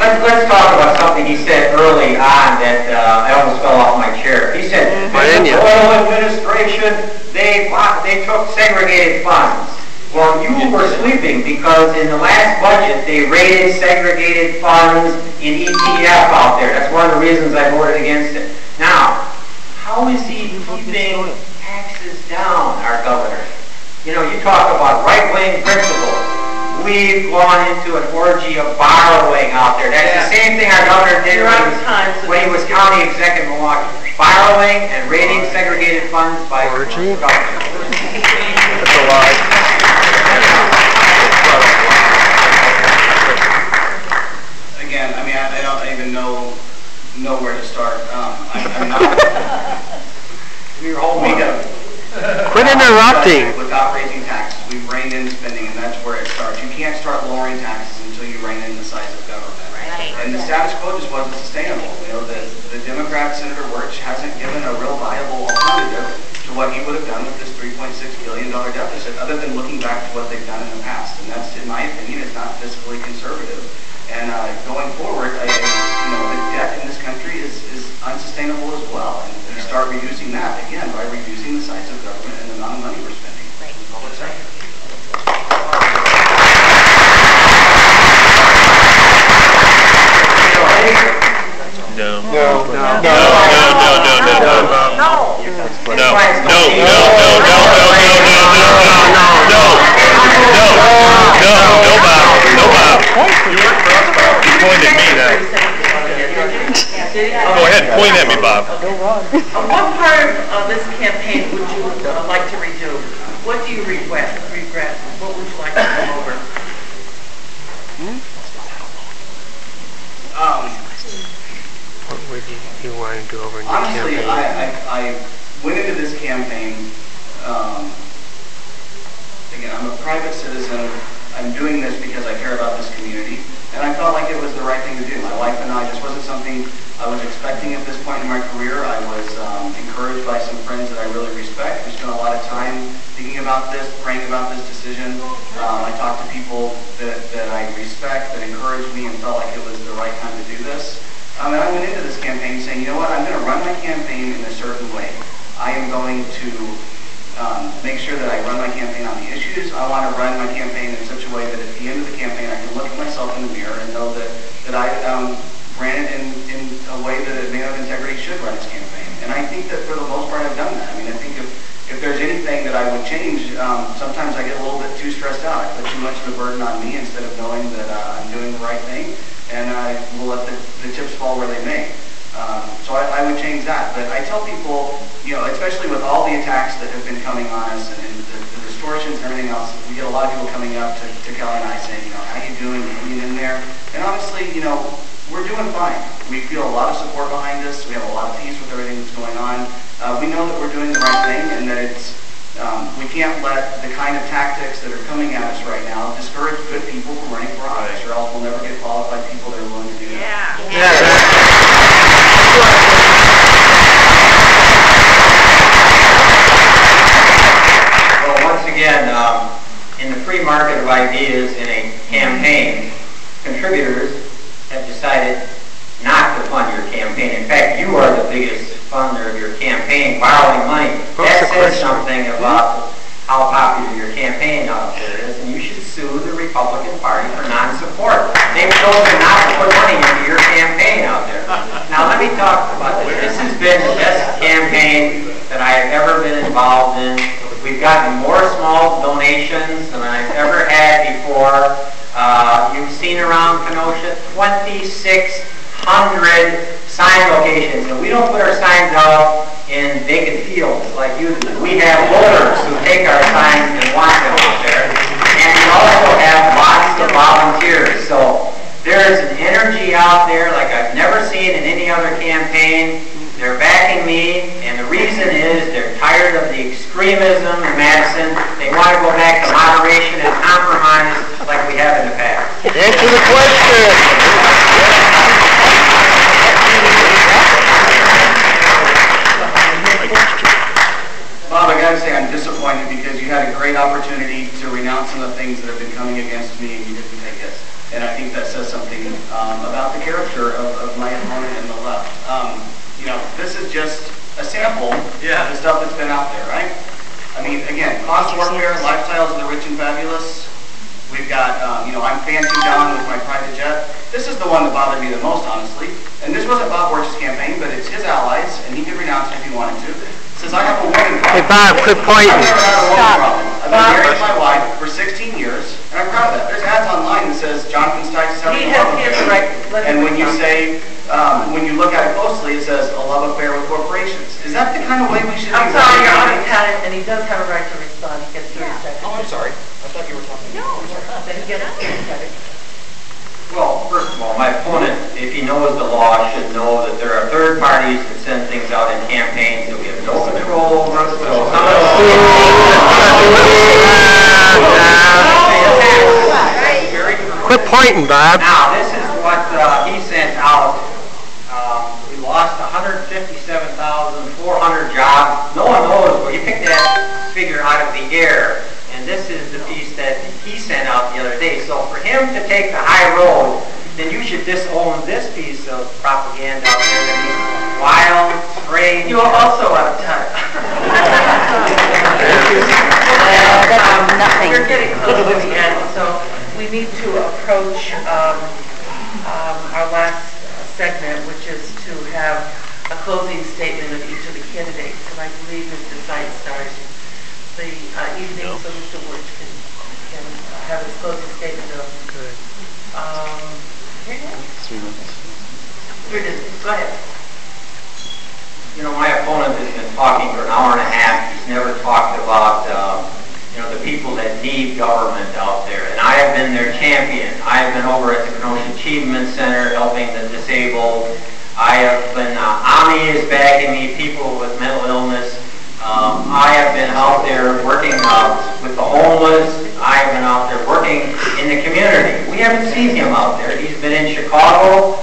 let's talk about something he said early on that I almost fell off my chair. He said, the oil administration, they took segregated funds. Well, you were sleeping because in the last budget, they rated segregated funds in ETF out there. That's one of the reasons I voted against it. Now, how is he keeping taxes down, our governor? You know, you talk about right-wing principles. We've gone into an orgy of borrowing out there. That's the same thing our governor did when he was county exec in Milwaukee. Borrowing and rating segregated funds by government. That's a lie. Again, I mean, I don't even know where to start. I'm not. Quit interrupting. Without raising taxes, we've reined in spending, and that's where it starts. You can't start lowering taxes until you rein in the size of government. Right. And the status quo just wasn't sustainable. You know, the Democrat Senator Wirch hasn't given a real viable alternative to what he would have done with this $3.6 billion deficit, other than looking back to what they've done in the past. And that's, in my opinion, is not fiscally conservative. And going forward, the debt in this country is unsustainable as well. And we start reducing that, again, by reducing the size of government and the amount of money we're spending in the public sector. Go ahead, point at me, Bob. What part of this campaign would you like to redo? What do you regret? What would you like to come over? What would you want to do over in the honestly, campaign? I went into this campaign, again, I'm a private citizen. I'm doing this because I care about this community, and I felt like it was the right thing to do. My wife and I, just wasn't something I was expecting at this point in my career. I was encouraged by some friends that I really respect. We spent a lot of time thinking about this, praying about this decision. I talked to people that I respect, that encouraged me and felt like it was the right time to do this. And I went into this campaign saying, you know what, I'm going to run my campaign in a certain way. I am going to make sure that I run my campaign on the issues. I want to run my campaign in such a way that at the end of the campaign I can look at myself in the mirror and know that I ran it in a way that a man of integrity should run his campaign. And I think that for the most part I've done that. I mean, I think if there's anything that I would change, sometimes I get a little bit too stressed out. I put too much of the burden on me instead of knowing that I'm doing the right thing, and I will let the chips fall where they may. So I would change that. But I tell people, you know, especially with all the attacks that have been coming on us and the distortions and everything else, we get a lot of people coming up to Kelly and I saying, you know, how you doing? You hanging in there? And honestly, you know, we're doing fine. We feel a lot of support behind us. We have a lot of peace with everything that's going on. We know that we're doing the right thing, and that it's we can't let the kind of tactics that are coming at us right now discourage good people from running for office, or else we'll never get qualified people that are willing to do that. Well, once again, in the free market of ideas in a campaign, contributors have decided not to fund your campaign. In fact, you are the biggest funder of your campaign, borrowing money. That says something about how popular your campaign out there is, and you should sue the Republican Party for non-support. They've chosen not to put money into your campaign out there. Now, let me talk about this. This has been the best campaign that I have ever been involved in. We've gotten more small donations than I've ever had before. You've seen around Kenosha 2,600 sign locations, and we don't put our signs out in vacant fields like you do. We have voters who take our signs and want them out there, and we also have lots of volunteers. So there's an energy out there like I've never seen in any other campaign. They're backing me, and the reason is they're tired of the extremism in Madison. They want to go back to moderation and compromise like we have in the past. Answer the question. Bob, I got to say I'm disappointed because you had a great opportunity to renounce some of the things that have been coming against me, and you didn't take it. And I think that says something about the cost warfare, lifestyles of the rich and fabulous. We've got, I'm Fancy John with my private jet. This is the one that bothered me the most, honestly. And this wasn't Bob Wirch's campaign, but it's his allies, and he could renounce it if he wanted to. It says, I have a warning problem. Hey, Bob, quit pointing. I've never had a warning problem. I've been married to my wife for 16 years, and I'm proud of that. There's ads online that says Jonathan Steitz is having a love affair. And when you say, when you look at it closely, it says a love affair with corporations. Is that the kind of way we should be? I'm sorry, you're on time, and he does have a right to respond. He gets 30 seconds. Oh, I'm sorry. I thought you were talking. No, then he gets 30 seconds. Well, first of all, my opponent, if he knows the law, should know that there are third parties that send things out in campaigns that we have no control over. So some of Quit pointing, Bob. Now, this is what he sent out. We lost 157,400 jobs. No one knows, but he picked that figure out of the air. And this is the piece that he sent out the other day. So for him to take the high road, then you should disown this piece of propaganda out there that he's wild, strange. You are also out of time. We're getting close to the end, so we need to approach our last segment, which is to have a closing statement of each of the candidates. And I believe Mr. Steitz starts the evening, so Mr. Wirch can have his closing statement of. Good. Here it is. 3 minutes. 3 minutes. Go ahead. You know, my opponent has been talking for an hour and a half. He's never talked about, the people that need government out there. And I have been their champion. I have been over at the Kenosha Achievement Center helping the disabled. I have been, AMI is backing me, people with mental illness. I have been out there working with the homeless. I have been out there working in the community. We haven't seen him out there. He's been in Chicago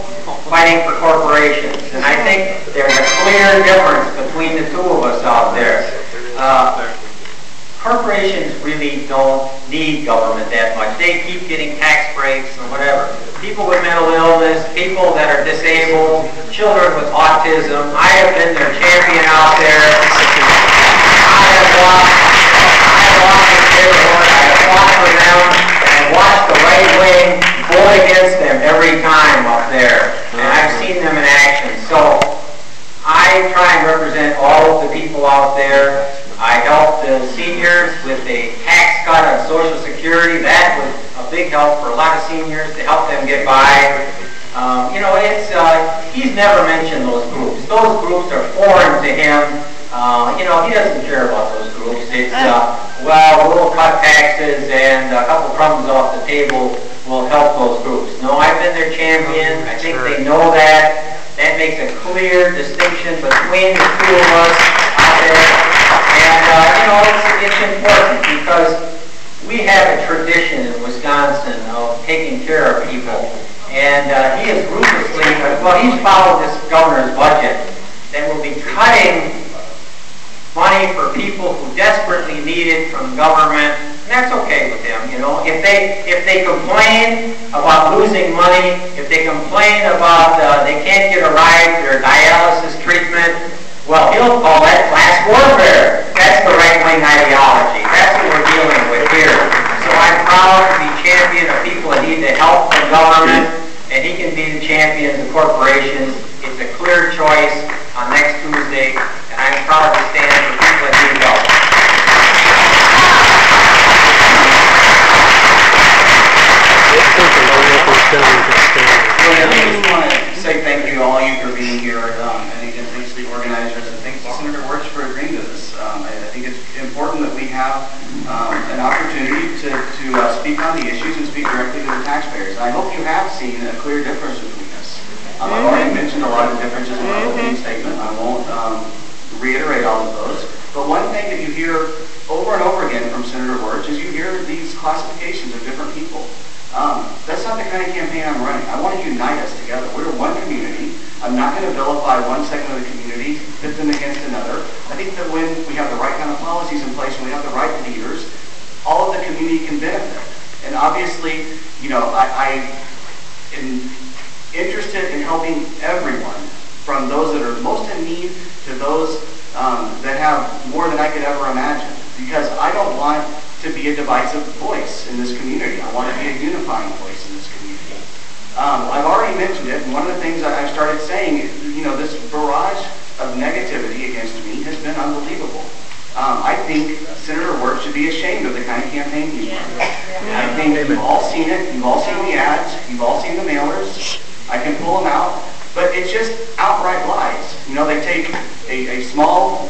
fighting for corporations. And I think there's a clear difference between the two of us out there. Corporations really don't need government that much. They keep getting tax breaks and whatever. People with mental illness, people that are disabled, children with autism. I have been their champion out there. I have walked with neighborhood. I have fought for them and watched the right wing vote against them every time up there. And I've seen them in action. So I try and represent all of the people out there. I helped the seniors with a tax cut on Social Security. That was a big help for a lot of seniors to help them get by. He's never mentioned those groups. Those groups are foreign to him. He doesn't care about those groups. It's, we'll cut taxes and a couple crumbs off the table will help those groups. No, I've been their champion. I think they know that. That makes a clear distinction between the two of us out there. And, it's important because we have a tradition in Wisconsin of taking care of people. And he is ruthlessly, he's followed this governor's budget that will be cutting money for people who desperately need it from government. And that's okay with him, If they complain about losing money, if they complain about they can't get a ride to their dialysis treatment, well, he'll call that class warfare. That's the right-wing ideology. That's what we're dealing with here. So I'm proud to be champion of people that need the help from government, and he can be the champion of the corporations. It's a clear choice on next Tuesday, and I'm proud to stand for people that need help. I just want to say thank you to all you for being here, and again, thanks to the organizers, and thanks to Senator Wirch for agreeing to this. I think it's important that we have an opportunity to speak on the issues and speak directly to the taxpayers. And I hope you have seen a clear difference between us. I've already mentioned a lot of differences in my opening statement. I won't reiterate all of those. But one thing that you hear over and over again from Senator Wirch is you hear these classifications of different people. That's not the kind of campaign I'm running. I want to unite us together. We're one community. I'm not going to vilify one segment of the community, pit them against another. I think that when we have the right kind of policies in place, when we have the right leaders, all of the community can benefit. And obviously, I am interested in helping everyone, from those that are most in need to those that have more than I could ever imagine. Because I don't want be a divisive voice in this community. I want to be a unifying voice in this community. I've already mentioned it, and one of the things I've started saying is, this barrage of negativity against me has been unbelievable. I think Senator Wirch should be ashamed of the kind of campaign he's running. I think you've all seen it. You've all seen the ads. You've all seen the mailers. I can pull them out. But it's just outright lies. They take a small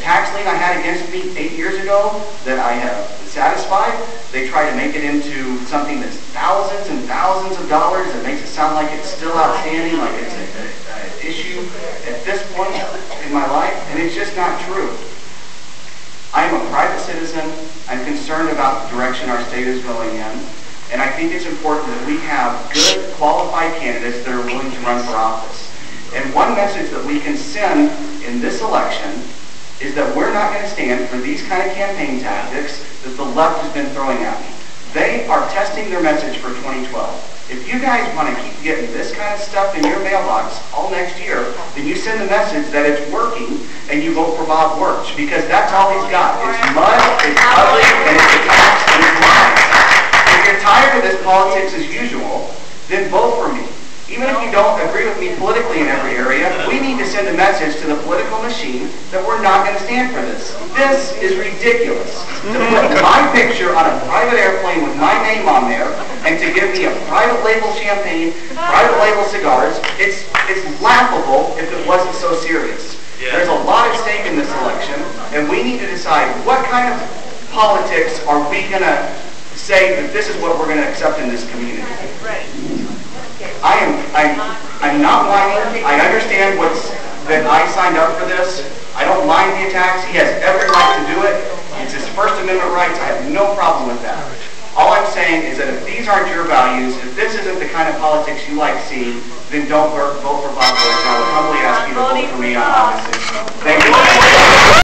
tax lien I had against me 8 years ago that I have satisfied. They try to make it into something that's thousands and thousands of dollars. It makes it sound like it's still outstanding, like it's an issue at this point in my life. And it's just not true. I am a private citizen. I'm concerned about the direction our state is going in. And I think it's important that we have good, qualified candidates that are willing to run for office. And one message that we can send in this election is that we're not going to stand for these kind of campaign tactics that the left has been throwing at me. They are testing their message for 2012. If you guys want to keep getting this kind of stuff in your mailbox all next year, then you send the message that it's working and you vote for Bob Wirch, because that's all he's got. It's mud, it's ugly, and it's attacks, and it's lies. If you're tired of this politics as usual, then vote for me. Even if you don't agree with me politically in every area, we need to send a message to the political machine that we're not going to stand for this. This is ridiculous. To put my picture on a private airplane with my name on there and to give me a private label champagne, private label cigars, it's laughable if it wasn't so serious. There's a lot at stake in this election, and we need to decide what kind of politics are we going to say that this is what we're going to accept in this community. I'm not whining. I understand that I signed up for this. I don't mind the attacks. He has every right to do it. It's his First Amendment rights. I have no problem with that. All I'm saying is that if these aren't your values, if this isn't the kind of politics you like seeing, then don't vote for Bob Wirch. I would humbly ask you to vote for me on August 6th. Thank you.